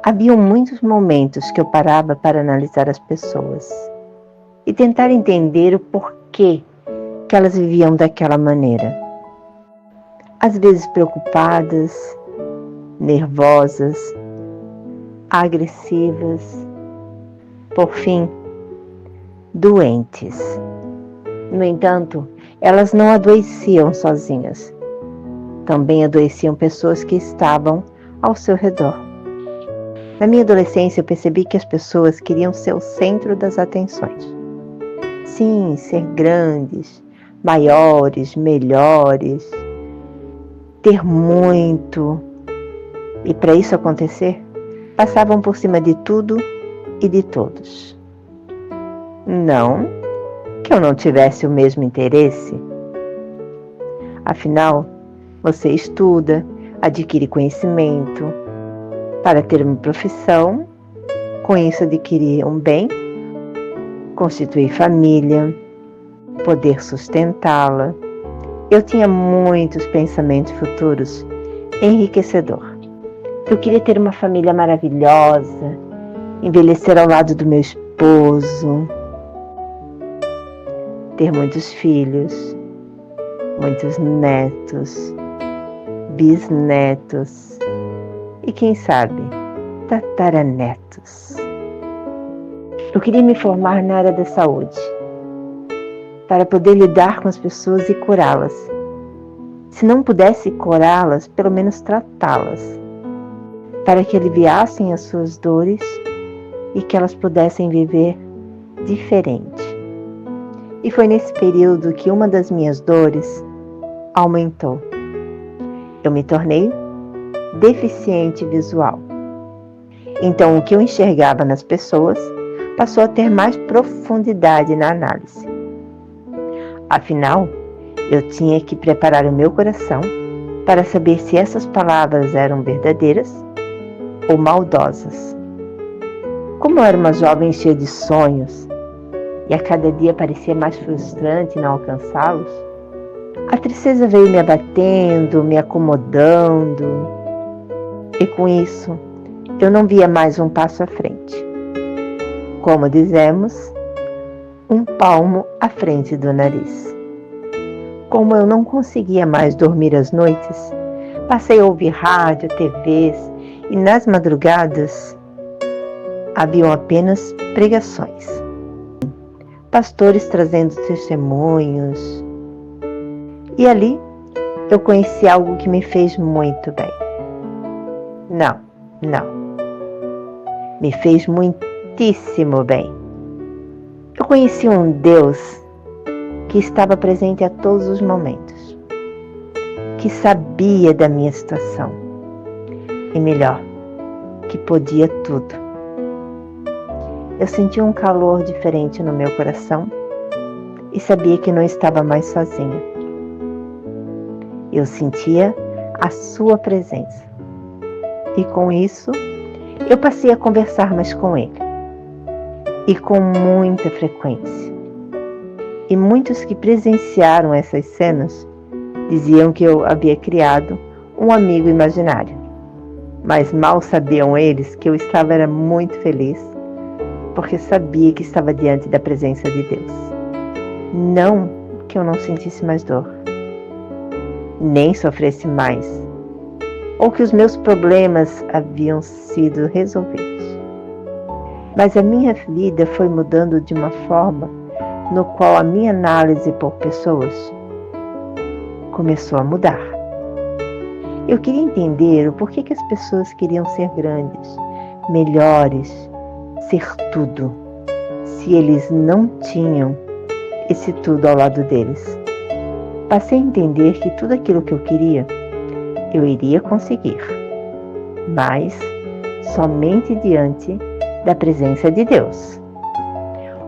Haviam muitos momentos que eu parava para analisar as pessoas e tentar entender o porquê que elas viviam daquela maneira. Às vezes preocupadas, nervosas, agressivas, por fim, doentes. No entanto, elas não adoeciam sozinhas. Também adoeciam pessoas que estavam ao seu redor. Na minha adolescência, eu percebi que as pessoas queriam ser o centro das atenções. Sim, ser grandes, maiores, melhores, ter muito. E para isso acontecer, passavam por cima de tudo e de todos. Não que eu não tivesse o mesmo interesse. Afinal, você estuda, adquire conhecimento para ter uma profissão, com isso adquirir um bem, constituir família, poder sustentá-la. Eu tinha muitos pensamentos futuros enriquecedores. Eu queria ter uma família maravilhosa, envelhecer ao lado do meu esposo, ter muitos filhos, muitos netos, bisnetos e, quem sabe, tataranetos. Eu queria me formar na área da saúde, para poder lidar com as pessoas e curá-las. Se não pudesse curá-las, pelo menos tratá-las, para que aliviassem as suas dores e que elas pudessem viver diferente. E foi nesse período que uma das minhas dores aumentou. Eu me tornei deficiente visual. Então, o que eu enxergava nas pessoas passou a ter mais profundidade na análise. Afinal, eu tinha que preparar o meu coração para saber se essas palavras eram verdadeiras ou maldosas. Como eu era uma jovem cheia de sonhos e a cada dia parecia mais frustrante não alcançá-los, a tristeza veio me abatendo, me acomodando, e com isso eu não via mais um passo à frente. Como dizemos, um palmo à frente do nariz. Como eu não conseguia mais dormir às noites, passei a ouvir rádio, TVs e nas madrugadas haviam apenas pregações. Pastores trazendo testemunhos. E ali eu conheci algo que me fez muito bem. Não. Me fez muitíssimo bem. Eu conheci um Deus que estava presente a todos os momentos, que sabia da minha situação e, melhor, que podia tudo. Eu senti um calor diferente no meu coração e sabia que não estava mais sozinha. Eu sentia a sua presença e com isso eu passei a conversar mais com ele e com muita frequência. E muitos que presenciaram essas cenas diziam que eu havia criado um amigo imaginário. Mas mal sabiam eles que eu estava muito feliz, porque sabia que estava diante da presença de Deus. Não que eu não sentisse mais dor, nem sofresse mais, ou que os meus problemas haviam sido resolvidos. Mas a minha vida foi mudando de uma forma no qual a minha análise por pessoas começou a mudar. Eu queria entender o porquê que as pessoas queriam ser grandes, melhores, ser tudo, se eles não tinham esse tudo ao lado deles. Passei a entender que tudo aquilo que eu queria, eu iria conseguir, mas somente diante da presença de Deus.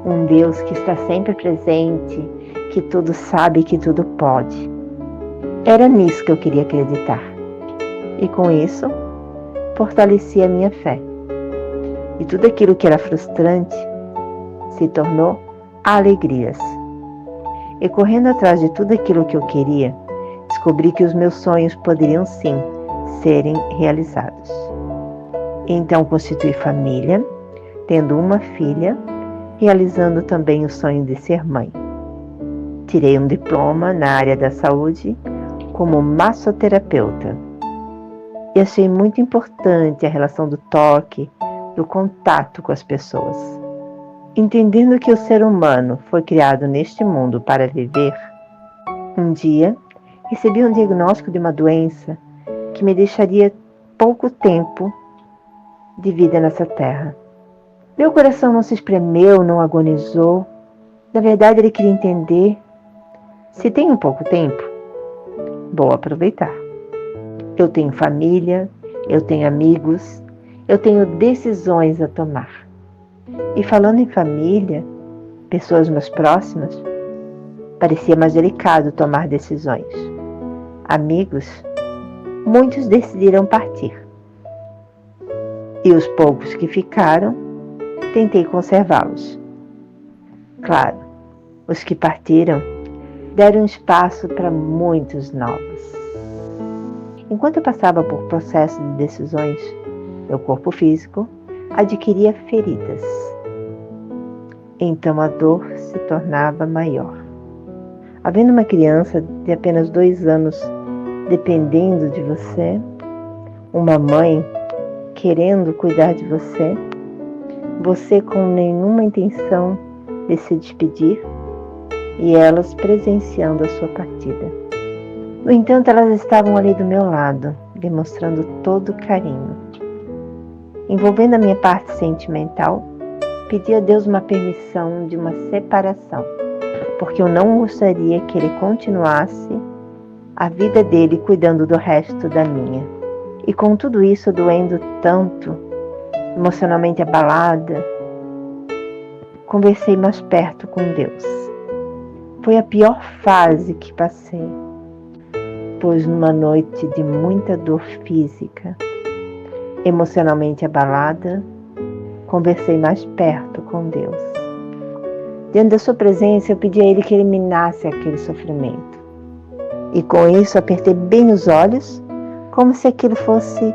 Um Deus que está sempre presente, que tudo sabe, que tudo pode. Era nisso que eu queria acreditar. E com isso, fortaleci a minha fé. E tudo aquilo que era frustrante se tornou alegrias. E correndo atrás de tudo aquilo que eu queria, descobri que os meus sonhos poderiam sim serem realizados. Então constituí família, tendo uma filha, realizando também o sonho de ser mãe. Tirei um diploma na área da saúde como massoterapeuta. E achei muito importante a relação do toque, do contato com as pessoas. Entendendo que o ser humano foi criado neste mundo para viver, um dia recebi um diagnóstico de uma doença que me deixaria pouco tempo de vida nessa terra. Meu coração não se espremeu, não agonizou. Na verdade, ele queria entender: se tenho pouco tempo, vou aproveitar. Eu tenho família, eu tenho amigos, eu tenho decisões a tomar. E falando em família, pessoas mais próximas, parecia mais delicado tomar decisões. Amigos, muitos decidiram partir. E os poucos que ficaram, tentei conservá-los. Claro, os que partiram deram espaço para muitos novos. Enquanto eu passava por processo de decisões, meu corpo físico adquiria feridas. Então a dor se tornava maior. Havendo uma criança de apenas 2 anos dependendo de você, uma mãe querendo cuidar de você, você com nenhuma intenção de se despedir e elas presenciando a sua partida. No entanto, elas estavam ali do meu lado, demonstrando todo o carinho. Envolvendo a minha parte sentimental, pedi a Deus uma permissão de uma separação, porque eu não gostaria que ele continuasse a vida dele cuidando do resto da minha. E com tudo isso doendo tanto, emocionalmente abalada, conversei mais perto com Deus. Foi a pior fase que passei, pois numa noite de muita dor física, emocionalmente abalada, conversei mais perto com Deus. Diante da sua presença, eu pedi a Ele que eliminasse aquele sofrimento. E com isso apertei bem os olhos, como se aquilo fosse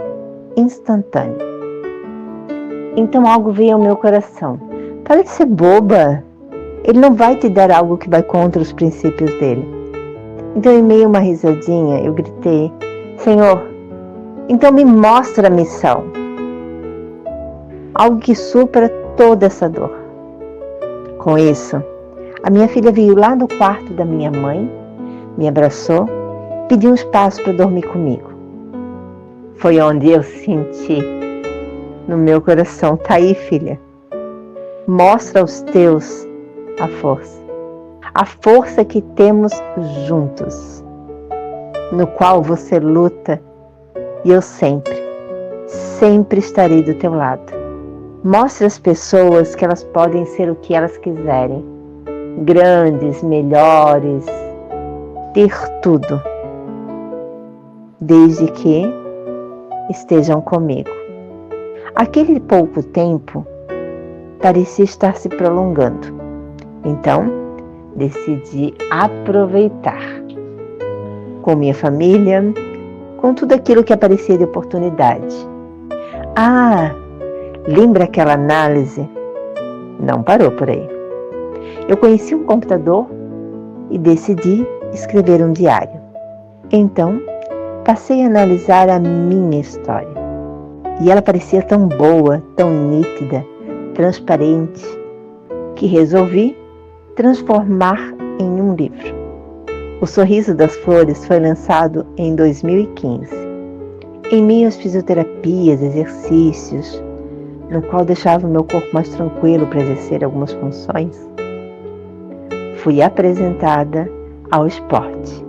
instantâneo. Então algo veio ao meu coração. Para de ser boba. Ele não vai te dar algo que vai contra os princípios dele. Então, em meio a uma risadinha, eu gritei: Senhor, então me mostra a missão. Algo que supra toda essa dor. Com isso, a minha filha veio lá do quarto da minha mãe, me abraçou, pediu um espaço para dormir comigo. Foi onde eu senti no meu coração: tá aí, filha. Mostra aos teus a força que temos juntos, no qual você luta e eu sempre estarei do teu lado. Mostre às pessoas que elas podem ser o que elas quiserem, grandes, melhores, ter tudo, desde que estejam comigo. Aquele pouco tempo parecia estar se prolongando. Então, decidi aproveitar com minha família, com tudo aquilo que aparecia de oportunidade. Lembra aquela análise? Não parou por aí. Eu conheci um computador e decidi escrever um diário. Então, passei a analisar a minha história. E ela parecia tão boa, tão nítida, transparente, que resolvi transformar em um livro. O Sorriso das Flores foi lançado em 2015. Em meio às fisioterapias, exercícios, no qual deixava o meu corpo mais tranquilo para exercer algumas funções, fui apresentada ao esporte.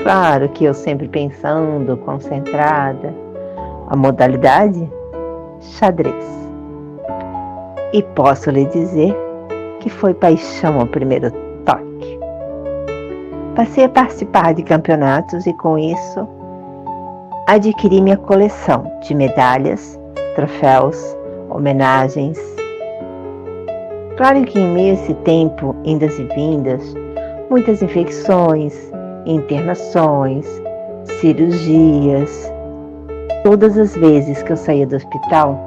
Claro que eu sempre pensando, concentrada, a modalidade? Xadrez. E posso lhe dizer que foi paixão ao primeiro toque. Passei a participar de campeonatos e com isso adquiri minha coleção de medalhas, troféus, homenagens. Claro que em meio a esse tempo, indas e vindas, muitas infecções, internações, cirurgias, Todas as vezes que eu saía do hospital,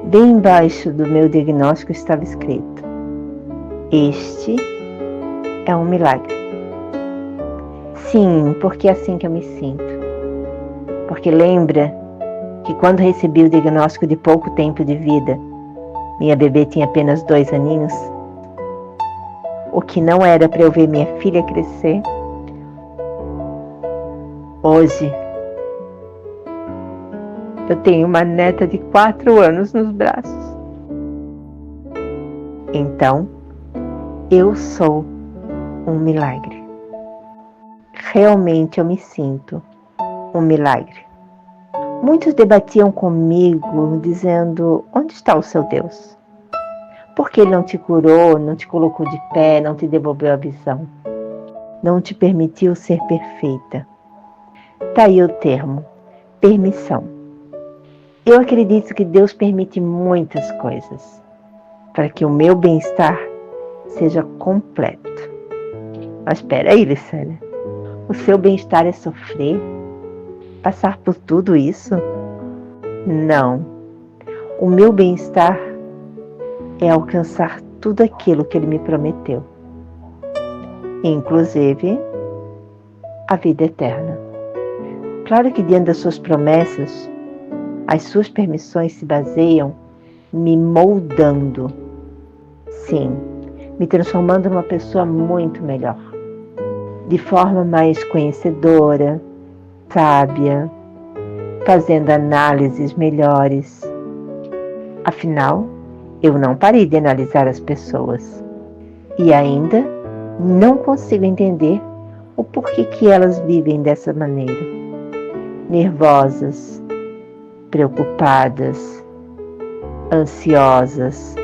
bem embaixo do meu diagnóstico estava escrito: este é um milagre. Sim, porque é assim que eu me sinto. Porque lembra que quando recebi o diagnóstico de pouco tempo de vida, minha bebê tinha apenas 2 aninhos? O que não era para eu ver minha filha crescer? Hoje, eu tenho uma neta de 4 anos nos braços. Então, eu sou um milagre. Realmente eu me sinto um milagre. Muitos debatiam comigo dizendo: onde está o seu Deus? Por que ele não te curou, não te colocou de pé, não te devolveu a visão? Não te permitiu ser perfeita? Tá aí o termo, permissão. Eu acredito que Deus permite muitas coisas para que o meu bem-estar seja completo. Mas espera aí, Licélia. O seu bem-estar é sofrer? Passar por tudo isso? Não. O meu bem-estar é alcançar tudo aquilo que Ele me prometeu. Inclusive, a vida eterna. Claro que diante das suas promessas, as suas permissões se baseiam me moldando. Sim, me transformando numa pessoa muito melhor. De forma mais conhecedora, sábia, fazendo análises melhores. Afinal, eu não parei de analisar as pessoas. E ainda não consigo entender o porquê que elas vivem dessa maneira. Nervosas, preocupadas, ansiosas,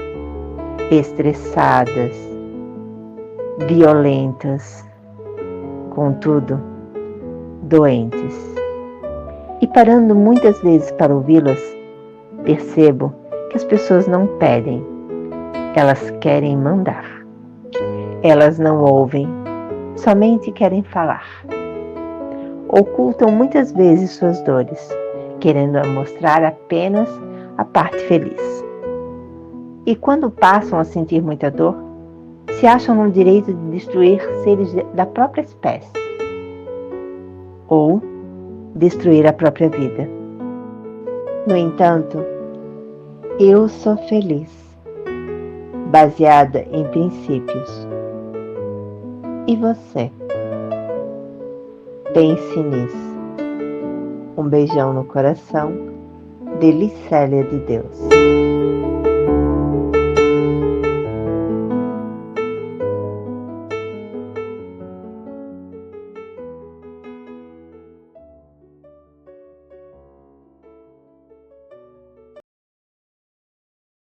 estressadas, violentas, contudo, doentes. E parando muitas vezes para ouvi-las, percebo que as pessoas não pedem, elas querem mandar. Elas não ouvem, somente querem falar. Ocultam muitas vezes suas dores, querendo mostrar apenas a parte feliz. E quando passam a sentir muita dor, se acham no direito de destruir seres da própria espécie ou destruir a própria vida. No entanto, eu sou feliz, baseada em princípios. E você? Pense nisso. Um beijão no coração, de Licélia de Deus.